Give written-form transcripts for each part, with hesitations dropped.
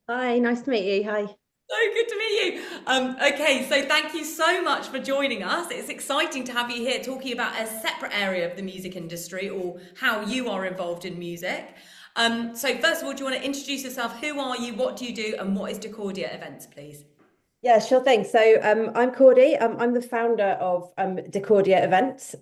Hi, nice to meet you. Hi. So good to meet you. Okay, so thank you so much for joining us. It's exciting to have you here talking about a separate area of the music industry or how you are involved in music. So first of all, do you want to introduce yourself? Who are you? What do you do? And what is DeCordia Events, please? Yeah, sure thing. So I'm Cordi. I'm the founder of DECORDIA events.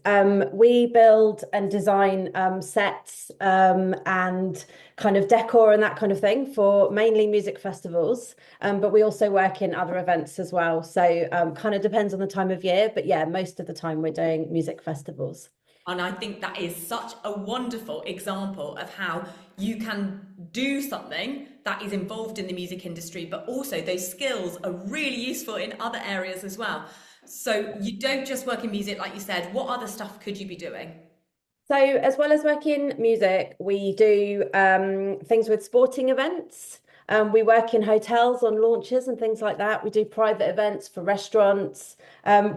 We build and design sets and kind of decor and that kind of thing for mainly music festivals. But we also work in other events as well. So kind of depends on the time of year. But yeah, most of the time we're doing music festivals. And I think that is such a wonderful example of how you can do something that is involved in the music industry, but also those skills are really useful in other areas as well. So you don't just work in music, like you said. What other stuff could you be doing? So, as well as working music, we do things with sporting events. We work in hotels on launches and things like that. We do private events for restaurants.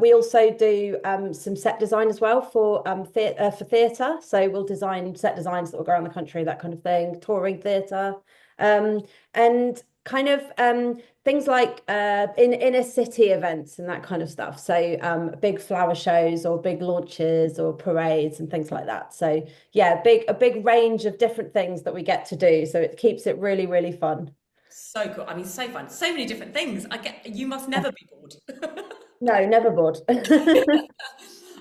We also do some set design as well for theatre. So we'll design set designs that will go around the country, that kind of thing, touring theatre, and kind of things like in inner city events and that kind of stuff. So big flower shows or big launches or parades and things like that. So yeah, a big range of different things that we get to do. So it keeps it really, really fun. So cool. I mean, so fun. So many different things. I get you must never be bored. No, never bored. So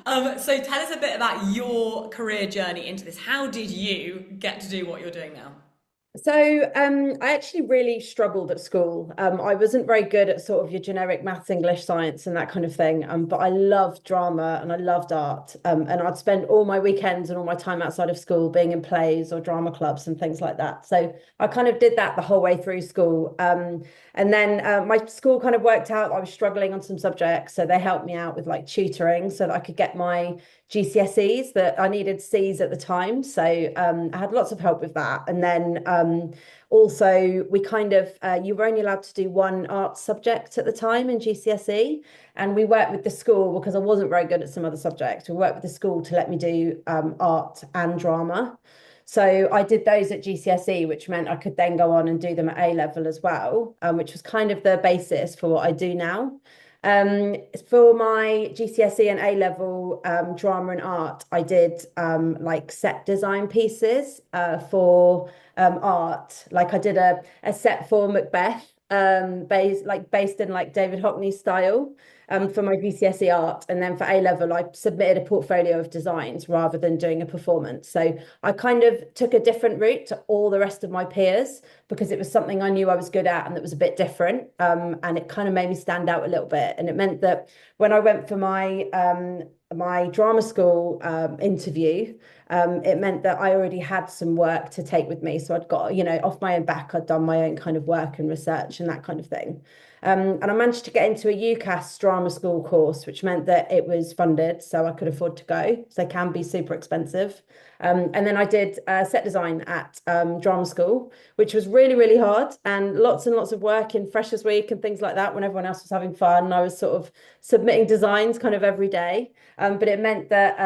tell us a bit about your career journey into this. How did you get to do what you're doing now? So, I actually really struggled at school. I wasn't very good at sort of your generic maths, English, science, and that kind of thing. But I loved drama and I loved art. And I'd spend all my weekends and all my time outside of school being in plays or drama clubs and things like that. So I kind of did that the whole way through school. And then my school kind of worked out I was struggling on some subjects, so they helped me out with like tutoring so that I could get my GCSEs that I needed C's at the time. So I had lots of help with that. And then also we kind of you were only allowed to do one art subject at the time in GCSE. And we worked with the school because I wasn't very good at some other subjects. We worked with the school to let me do art and drama. So I did those at GCSE, which meant I could then go on and do them at A level as well, which was kind of the basis for what I do now. For my GCSE and A level drama and art, I did like set design pieces for art. Like I did a set for Macbeth, based in like David Hockney style for my GCSE art. And then for A level, I submitted a portfolio of designs rather than doing a performance. So I kind of took a different route to all the rest of my peers because it was something I knew I was good at and that was a bit different. And it kind of made me stand out a little bit. And it meant that when I went for my drama school interview, it meant that I already had some work to take with me. So I'd got, off my own back, I'd done my own kind of work and research and that kind of thing. And I managed to get into a UCAS drama school course, which meant that it was funded, so I could afford to go. So they can be super expensive. And then I did set design at drama school, which was really, really hard and lots of work in Freshers Week and things like that when everyone else was having fun. I was sort of submitting designs kind of every day. But it meant that,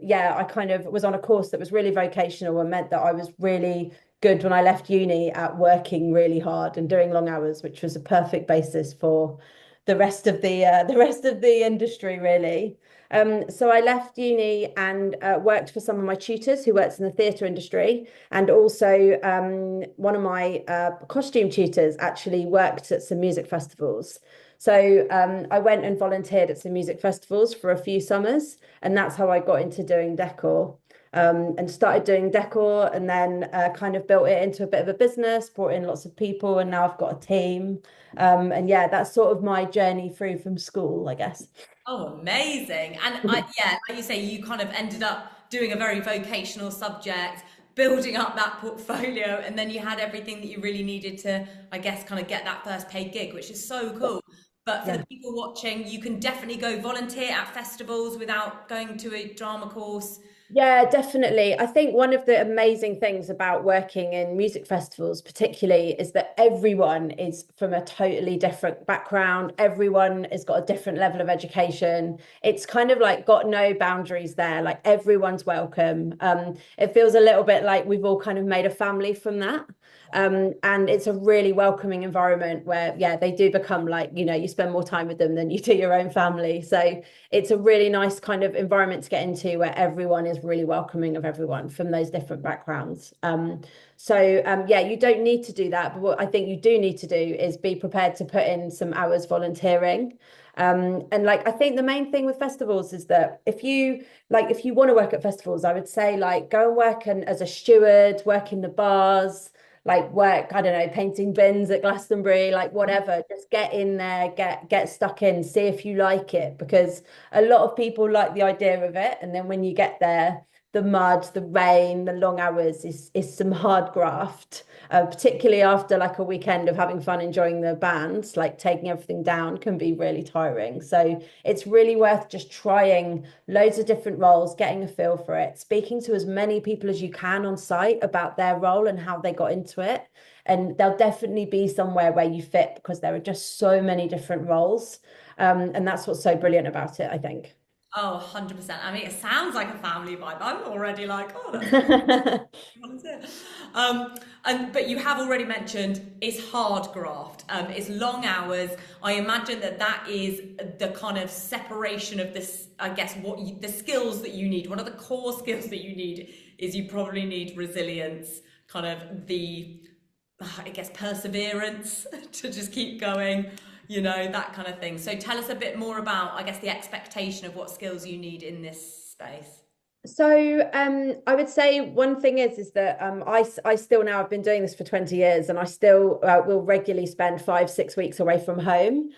yeah, I kind of was on a course that was really vocational and meant that I was really good when I left uni at working really hard and doing long hours, which was a perfect basis for the rest of the industry, really. So I left uni and worked for some of my tutors who works in the theatre industry, and also one of my costume tutors actually worked at some music festivals. So I went and volunteered at some music festivals for a few summers, and that's how I got into doing decor. And started doing decor and then kind of built it into a bit of a business, brought in lots of people, and now I've got a team. And yeah, that's sort of my journey through from school, I guess. Oh, amazing. And yeah, like you say, you kind of ended up doing a very vocational subject, building up that portfolio, and then you had everything that you really needed to, I guess, kind of get that first paid gig, which is so cool. But for the Yeah. people watching, you can definitely go volunteer at festivals without going to a drama course. Yeah, definitely. I think one of the amazing things about working in music festivals, particularly, is that everyone is from a totally different background. Everyone has got a different level of education. It's kind of like got no boundaries there. Like everyone's welcome. It feels a little bit like we've all kind of made a family from that. And it's a really welcoming environment where, yeah, they do become like, you spend more time with them than you do your own family. So it's a really nice kind of environment to get into where everyone is really welcoming of everyone from those different backgrounds. Yeah, you don't need to do that, but what I think you do need to do is be prepared to put in some hours volunteering. And like I think the main thing with festivals is that if you want to work at festivals, I would say like go and work as a steward, work in the bars, like work, I don't know, painting bins at Glastonbury, like whatever. Just get in there, get stuck in, see if you like it, because a lot of people like the idea of it, and then when you get there, the mud, the rain, the long hours is some hard graft. Particularly after like a weekend of having fun, enjoying the bands, like taking everything down can be really tiring. So it's really worth just trying loads of different roles, getting a feel for it, speaking to as many people as you can on site about their role and how they got into it. And there'll definitely be somewhere where you fit because there are just so many different roles. And that's what's so brilliant about it, I think. Oh, 100%. I mean, it sounds like a family vibe. I'm already like, oh, that's volunteer. But you have already mentioned it's hard graft. It's long hours. I imagine that is the kind of separation of this. I guess the skills that you need. One of the core skills that you need is you probably need resilience, kind of I guess perseverance to just keep going. That kind of thing. So tell us a bit more about, I guess, the expectation of what skills you need in this space. So I would say one thing is that I still now I've been doing this for 20 years and I still will regularly spend 5 6 weeks away from home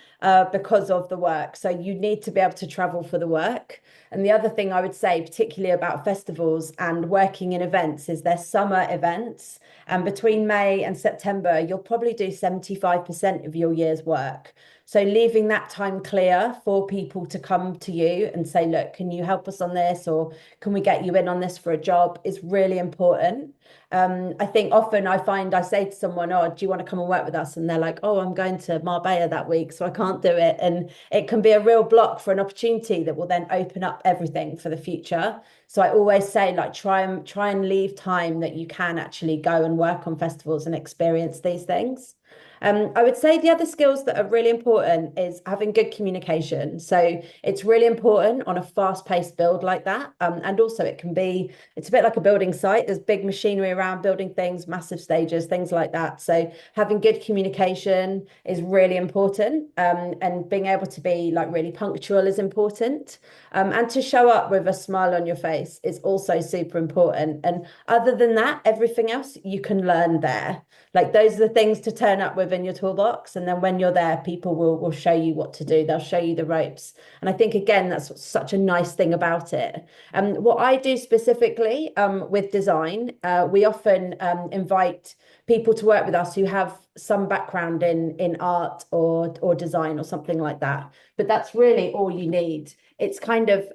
because of the work. So you need to be able to travel for the work. And the other thing I would say, particularly about festivals and working in events, is their summer events. And between May and September, you'll probably do 75% of your year's work. So leaving that time clear for people to come to you and say, look, can you help us on this? Or can we get you in on this for a job is really important. I think often I find I say to someone, oh, do you want to come and work with us? And they're like, oh, I'm going to Marbella that week, so I can't do it. And it can be a real block for an opportunity that will then open up everything for the future. So I always say, like, try and leave time that you can actually go and work on festivals and experience these things. I would say the other skills that are really important is having good communication. So it's really important on a fast-paced build like that. And also it's a bit like a building site. There's big machinery around building things, massive stages, things like that. So having good communication is really important. And being able to be like really punctual is important. And to show up with a smile on your face is also super important. And other than that, everything else you can learn there. Like those are the things to turn up with in your toolbox. And then when you're there, people will show you what to do. They'll show you the ropes. And I think, again, that's such a nice thing about it. What I do specifically with design, we often invite people to work with us who have some background in art or design or something like that. But that's really all you need. It's kind of,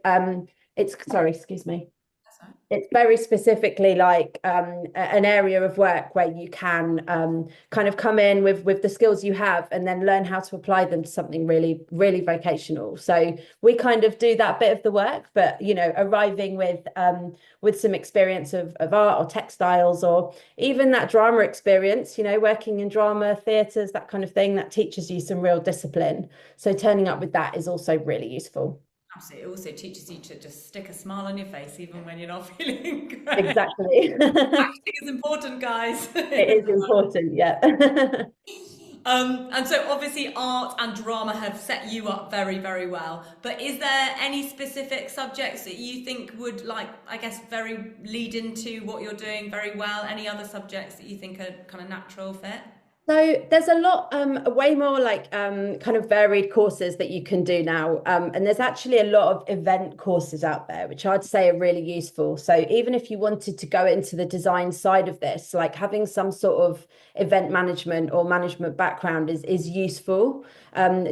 sorry, excuse me. It's very specifically like an area of work where you can kind of come in with the skills you have and then learn how to apply them to something really, really vocational. So we kind of do that bit of the work, but arriving with some experience of art or textiles or even that drama experience, working in drama, theatres, that kind of thing, that teaches you some real discipline. So turning up with that is also really useful. Absolutely. It also teaches you to just stick a smile on your face even when you're not feeling great. Exactly. Acting is important, guys. It is important, yeah. And so obviously art and drama have set you up very, very well. But is there any specific subjects that you think would like, I guess, very lead into what you're doing very well? Any other subjects that you think are kind of natural fit? So there's a lot, way more like kind of varied courses that you can do now. And there's actually a lot of event courses out there, which I'd say are really useful. So even if you wanted to go into the design side of this, like having some sort of event management or management background is useful.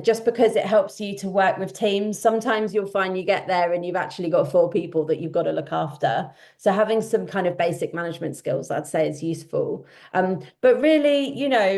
Just because it helps you to work with teams. Sometimes you'll find you get there and you've actually got four people that you've got to look after. So having some kind of basic management skills, I'd say is useful. But really,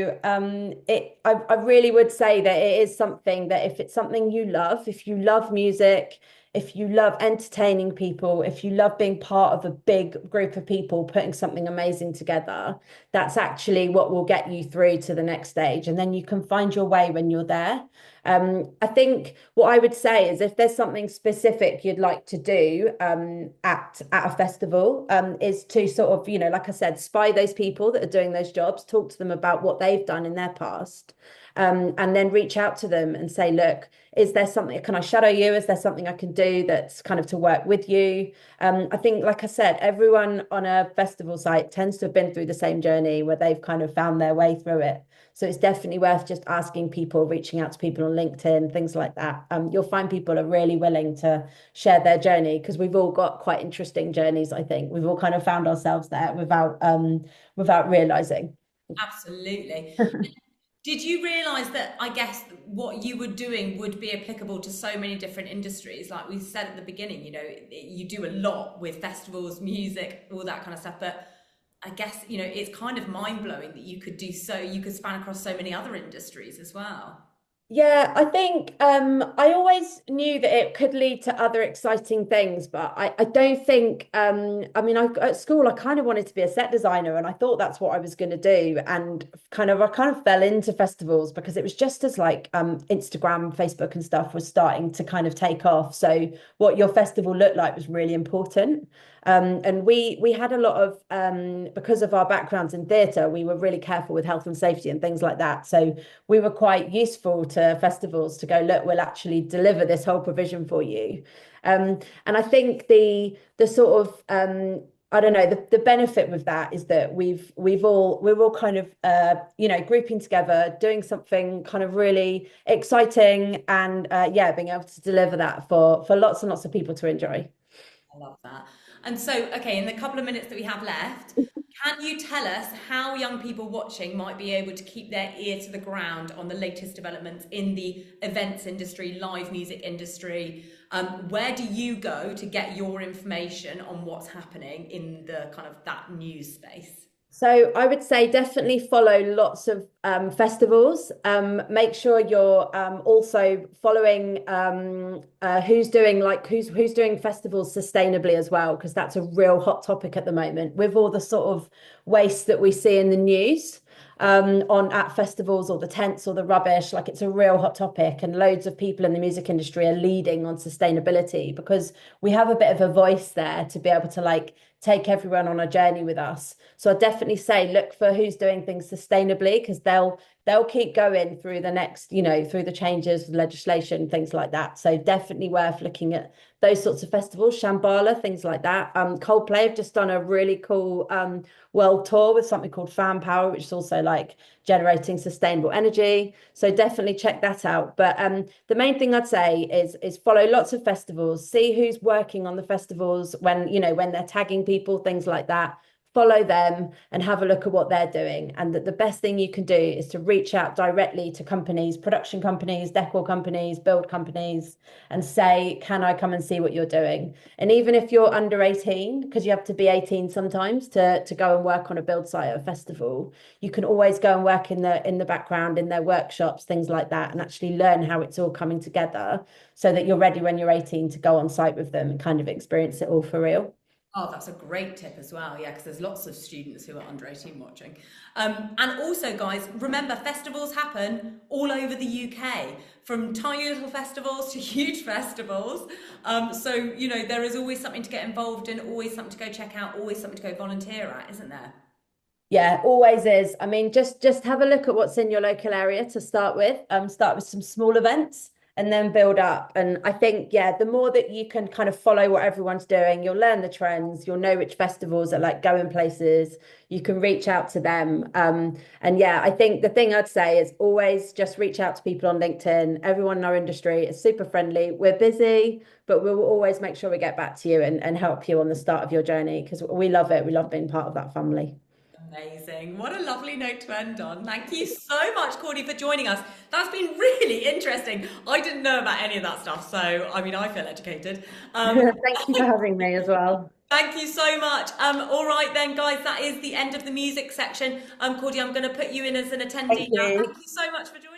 I really would say that it is something that if it's something you love, if you love music, if you love entertaining people, if you love being part of a big group of people putting something amazing together, that's actually what will get you through to the next stage. And then you can find your way when you're there. I think what I would say is if there's something specific you'd like to do at a festival, is to sort of, like I said, spy those people that are doing those jobs, talk to them about what they've done in their past, and then reach out to them and say, look, is there something, can I shadow you? Is there something I can do that's kind of to work with you? I think, like I said, everyone on a festival site tends to have been through the same journey where they've kind of found their way through it. So it's definitely worth just asking people, reaching out to people on LinkedIn, things like that. You'll find people are really willing to share their journey because we've all got quite interesting journeys, I think. We've all kind of found ourselves there without realizing. Absolutely. Did you realize that, I guess, what you were doing would be applicable to so many different industries? Like we said at the beginning, you do a lot with festivals, music, all that kind of stuff. But I guess, it's kind of mind blowing that you could span across so many other industries as well. Yeah, I think I always knew that it could lead to other exciting things, but I don't think I mean at school I kind of wanted to be a set designer and I thought that's what I was going to do and I kind of fell into festivals because it was just as like Instagram, Facebook and stuff was starting to kind of take off. So what your festival looked like was really important. And we had a lot of because of our backgrounds in theatre, we were really careful with health and safety and things like that. So we were quite useful to festivals to go, look, we'll actually deliver this whole provision for you. And I think the sort of I don't know, the benefit with that is that we're all kind of grouping together, doing something kind of really exciting and yeah, being able to deliver that for lots and lots of people to enjoy. I love that. And so, okay, in the couple of minutes that we have left, can you tell us how young people watching might be able to keep their ear to the ground on the latest developments in the events industry, live music industry? Where do you go to get your information on what's happening in the kind of that news space? So I would say definitely follow lots of festivals. Make sure you're also following who's doing festivals sustainably as well, because that's a real hot topic at the moment with all the sort of waste that we see in the news on at festivals or the tents or the rubbish. Like it's a real hot topic, and loads of people in the music industry are leading on sustainability because we have a bit of a voice there to be able to like take everyone on a journey with us. So I definitely say look for who's doing things sustainably because they'll keep going through the next, through the changes, legislation, things like that. So definitely worth looking at those sorts of festivals, Shambhala, things like that. Coldplay have just done a really cool world tour with something called Fan Power, which is also like generating sustainable energy. So definitely check that out. But the main thing I'd say is follow lots of festivals, see who's working on the festivals when they're tagging people, things like that. Follow them and have a look at what they're doing. And that the best thing you can do is to reach out directly to companies, production companies, decor companies, build companies, and say, can I come and see what you're doing? And even if you're under 18, because you have to be 18 sometimes to go and work on a build site at a festival, you can always go and work in the background in their workshops, things like that, and actually learn how it's all coming together so that you're ready when you're 18 to go on site with them and kind of experience it all for real. Oh, that's a great tip as well. Yeah, because there's lots of students who are under 18 watching. And also, guys, remember festivals happen all over the UK, from tiny little festivals to huge festivals. So, there is always something to get involved in, always something to go check out, always something to go volunteer at, isn't there? Yeah, always is. I mean, just have a look at what's in your local area to start with. Start with some small events, and then build up. And I think, yeah, the more that you can kind of follow what everyone's doing, you'll learn the trends, you'll know which festivals are like going places, you can reach out to them. And yeah, I think the thing I'd say is always just reach out to people on LinkedIn. Everyone in our industry is super friendly. We're busy, but we will always make sure we get back to you and help you on the start of your journey because we love it. We love being part of that family. Amazing. What a lovely note to end on. Thank you so much, Cordy, for joining us. That's been really interesting. I didn't know about any of that stuff, so I mean, I feel educated. Thank you for having me as well. Thank you so much. All right then, guys, that is the end of the music section. Cordy, I'm going to put you in as an Thank attendee now. you. Thank you so much for joining.